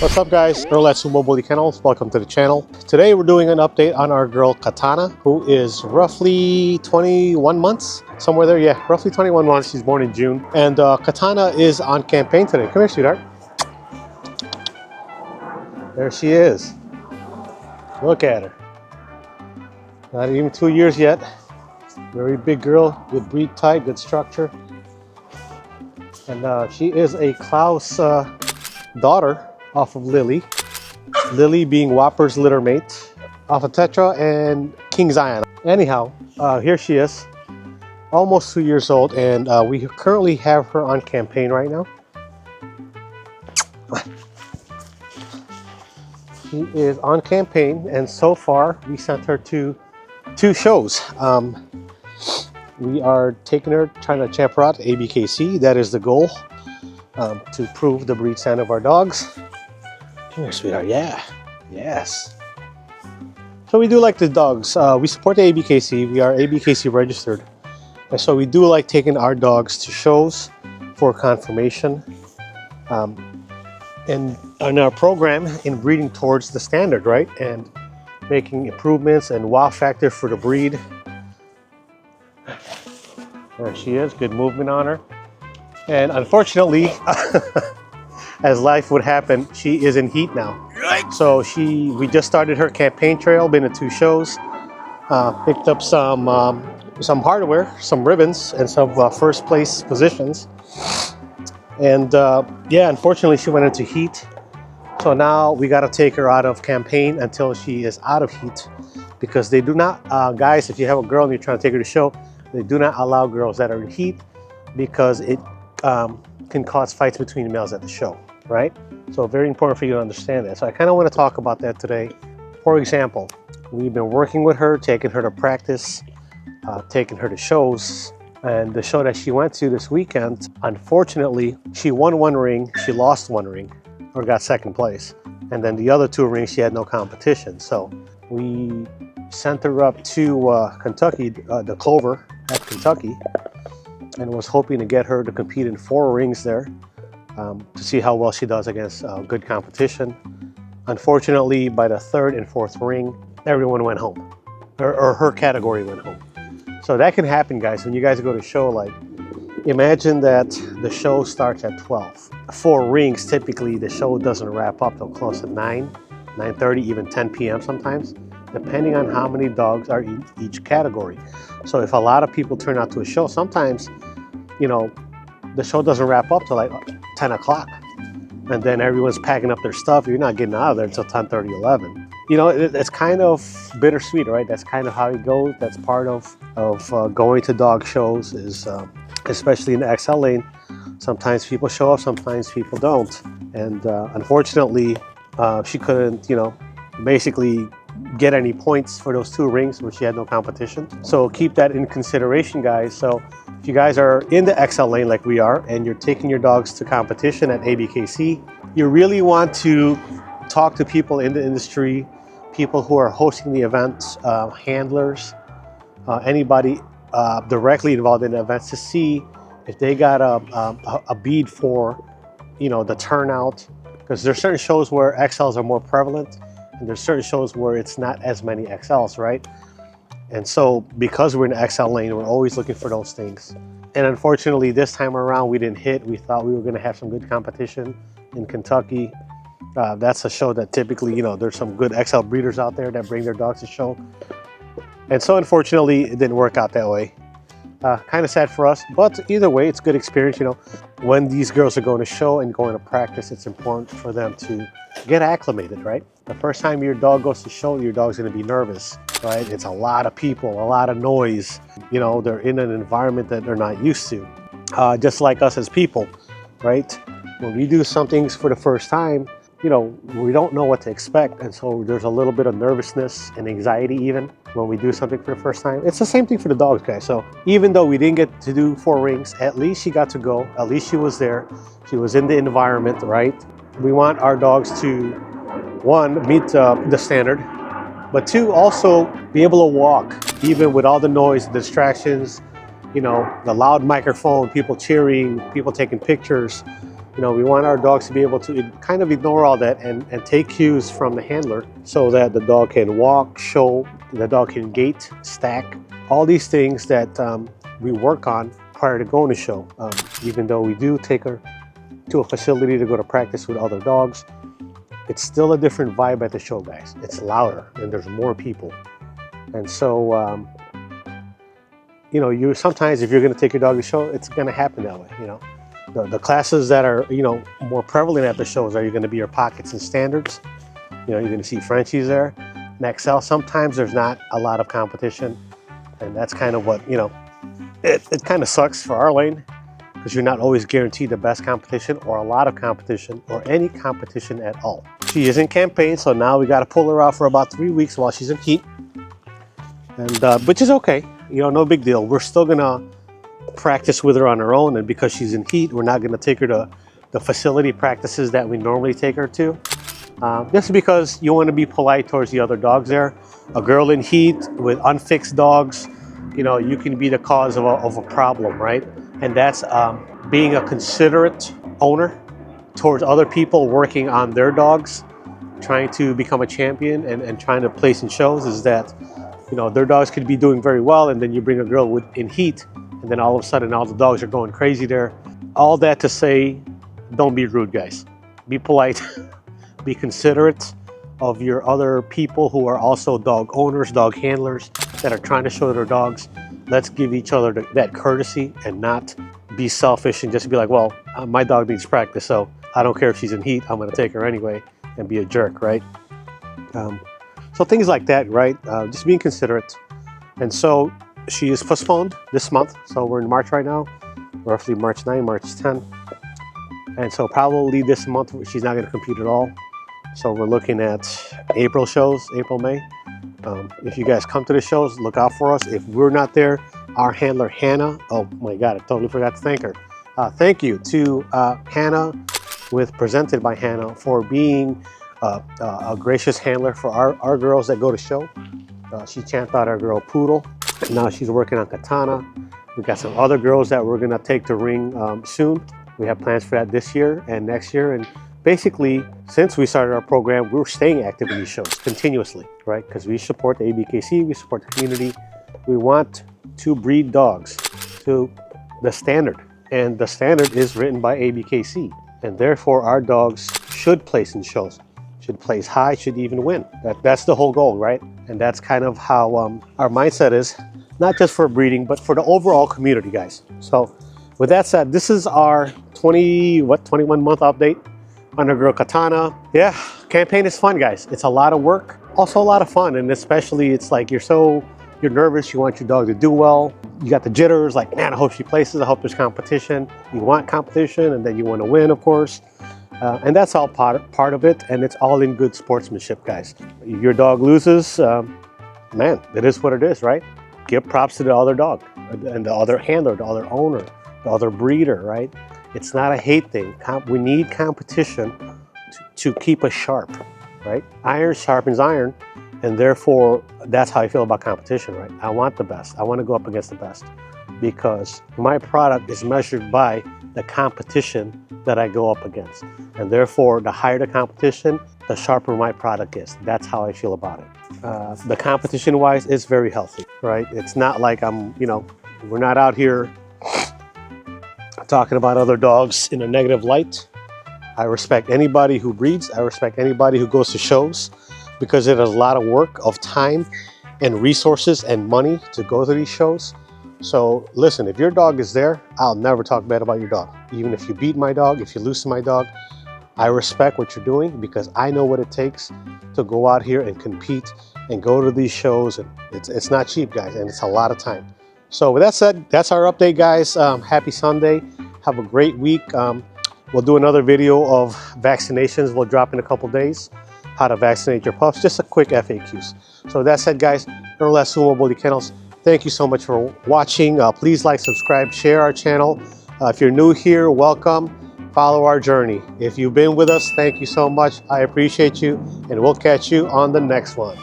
What's up guys, Earl at Sumo Bully Kennels. Welcome to the channel. Today we're doing an update on our girl Katana, who is roughly 21 months, somewhere there, yeah, roughly 21 months. She's born in June. And Katana is on campaign today. Come here, sweetheart. There she is. Look at her. Not even 2 years yet. Very big girl, good breed type, good structure. And she is a Klaus daughter off of Lily. Lily being Whopper's litter mate off of Tetra and King Zion. Anyhow, here she is, almost 2 years old, and we currently have her on campaign right now. She is on campaign, and so far we sent her to 2 shows. We are taking her, trying to champ her out to ABKC. That is the goal, to prove the breed stand of our dogs. Come here, sweetheart. Yeah, yes. So we do like the dogs. We support the ABKC. We are ABKC registered. And so we do like taking our dogs to shows for confirmation. And in our program, in breeding towards the standard, right? And making improvements and wow factor for the breed. There she is, good movement on her. And unfortunately, as life would happen, she is in heat now. So we just started her campaign trail, been to 2 shows, picked up some hardware, some ribbons, and some first place positions. And yeah, unfortunately she went into heat. So now we got to take her out of campaign until she is out of heat, because they do not, guys, if you have a girl and you're trying to take her to show, they do not allow girls that are in heat, because it can cause fights between the males at the show, right? So very important for you to understand that. So I kind of want to talk about that today. For example, we've been working with her, taking her to practice, taking her to shows. And the show that she went to this weekend, unfortunately, she won 1 ring, she lost 1 ring, or got 2nd place. And then the other 2 rings, she had no competition. So we sent her up to Kentucky, the Clover at Kentucky, and was hoping to get her to compete in 4 rings there, to see how well she does against good competition. Unfortunately, by the 3rd and 4th ring, everyone went home, or her category went home. So that can happen, guys, when you guys go to show. Like, imagine that the show starts at 12. 4 rings, typically the show doesn't wrap up till close to 9, 9:30, even 10 p.m. sometimes, depending on how many dogs are in each category. So if a lot of people turn out to a show, sometimes, you know, the show doesn't wrap up till like 10 o'clock. And then everyone's packing up their stuff. You're not getting out of there until 10:30, 11. You know, it's kind of bittersweet, right? That's kind of how it goes. That's part of going to dog shows, is especially in the XL lane. Sometimes people show up, sometimes people don't. And unfortunately, she couldn't, you know, basically get any points for those 2 rings where she had no competition. So keep that in consideration, guys. So if you guys are in the XL lane like we are, and you're taking your dogs to competition at ABKC, you really want to talk to people in the industry, people who are hosting the events, handlers, anybody directly involved in the events, to see if they got a bead for, you know, the turnout. Because there's certain shows where XLs are more prevalent, and there's certain shows where it's not as many XLs, right? And so because we're in the XL lane, we're always looking for those things. And unfortunately, this time around, we didn't hit. We thought we were going to have some good competition in Kentucky. That's a show that typically, you know, there's some good XL breeders out there that bring their dogs to show. And so unfortunately, it didn't work out that way. Kind of sad for us, but either way, it's good experience. You know, when these girls are going to show and going to practice, it's important for them to get acclimated, right? The first time your dog goes to show, your dog's going to be nervous, right? It's a lot of people, a lot of noise. You know, they're in an environment that they're not used to. Just like us as people, right? When we do some things for the first time, you know, we don't know what to expect. And so there's a little bit of nervousness and anxiety even when we do something for the first time. It's the same thing for the dogs, guys. So even though we didn't get to do 4 rings, at least she got to go. At least she was there. She was in the environment, right? We want our dogs to, 1, meet the standard, but 2, also be able to walk, even with all the noise, distractions, you know, the loud microphone, people cheering, people taking pictures. You know, we want our dogs to be able to kind of ignore all that and take cues from the handler so that the dog can walk, show, the dog can gait, stack, all these things that we work on prior to going to show. Even though we do take her to a facility to go to practice with other dogs, it's still a different vibe at the show, guys. It's louder and there's more people. And so, you know, sometimes if you're going to take your dog to show, it's going to happen that way, you know. The classes that are, you know, more prevalent at the shows are going to be your pockets and standards. You know, you're going to see Frenchies there. And XL, sometimes there's not a lot of competition. And that's kind of what, you know, it kind of sucks for our lane because you're not always guaranteed the best competition or a lot of competition or any competition at all. She is in campaign, so now we got to pull her out for about 3 weeks while she's in heat. And which is okay, you know, no big deal. We're still going to practice with her on her own, and because she's in heat, we're not going to take her to the facility practices that we normally take her to, just because you want to be polite towards the other dogs there. A girl in heat with unfixed dogs, you know, you can be the cause of a problem, right? And that's being a considerate owner towards other people working on their dogs, trying to become a champion and trying to place in shows. Is that, you know, their dogs could be doing very well, and then you bring a girl in heat, and then all of a sudden all the dogs are going crazy there. All that to say, don't be rude, guys. Be polite, be considerate of your other people who are also dog owners, dog handlers that are trying to show their dogs. Let's give each other that courtesy and not be selfish and just be like, well, my dog needs practice, so I don't care if she's in heat, I'm gonna take her anyway, and be a jerk, right? So things like that, right? Just being considerate. And so she is postponed this month. So we're in March right now, roughly March 9, March 10. And so probably this month she's not going to compete at all. So we're looking at April shows, April, May. If you guys come to the shows, look out for us. If we're not there, our handler Hannah, oh my God, I totally forgot to thank her. Thank you to Hannah presented by Hannah for being a gracious handler for our girls that go to show. She champed out our girl Poodle. Now she's working on Katana. We've got some other girls that we're gonna take to ring soon. We have plans for that this year and next year. And basically, since we started our program, we're staying active in these shows continuously, right? Because we support the ABKC, we support the community. We want to breed dogs to the standard. And the standard is written by ABKC. And therefore, our dogs should place in shows, should place high, should even win. That's the whole goal, right? And that's kind of how our mindset is, not just for breeding, but for the overall community, guys. So with that said, this is our 21 month update on our girl Katana. Yeah, campaign is fun, guys. It's a lot of work, also a lot of fun. And especially it's like you're nervous, you want your dog to do well. You got the jitters, like, man, I hope she places, I hope there's competition. You want competition, and then you want to win, of course. And that's all part of it, and it's all in good sportsmanship, guys. If your dog loses, man, it is what it is, right? Give props to the other dog, and the other handler, the other owner, the other breeder, right? It's not a hate thing. We need competition to keep us sharp, right? Iron sharpens iron, and therefore, that's how I feel about competition, right? I want the best. I want to go up against the best because my product is measured by the competition that I go up against. And therefore, the higher the competition, the sharper my product is. That's how I feel about it. The competition-wise, it's very healthy, right? It's not like we're not out here talking about other dogs in a negative light. I respect anybody who breeds. I respect anybody who goes to shows because it is a lot of work of time and resources and money to go to these shows. So listen, if your dog is there, I'll never talk bad about your dog. Even if you beat my dog, if you lose to my dog, I respect what you're doing because I know what it takes to go out here and compete and go to these shows. And it's not cheap, guys, and it's a lot of time. So with that said, that's our update, guys. Happy Sunday. Have a great week. We'll do another video of vaccinations. We'll drop in a couple days. How to vaccinate your pups. Just a quick FAQs. So with that said, guys, no less Sumo Bully Kennels. Thank you so much for watching. Please like, subscribe, share our channel. If you're new here, welcome. Follow our journey. If you've been with us, thank you so much. I appreciate you, and we'll catch you on the next one.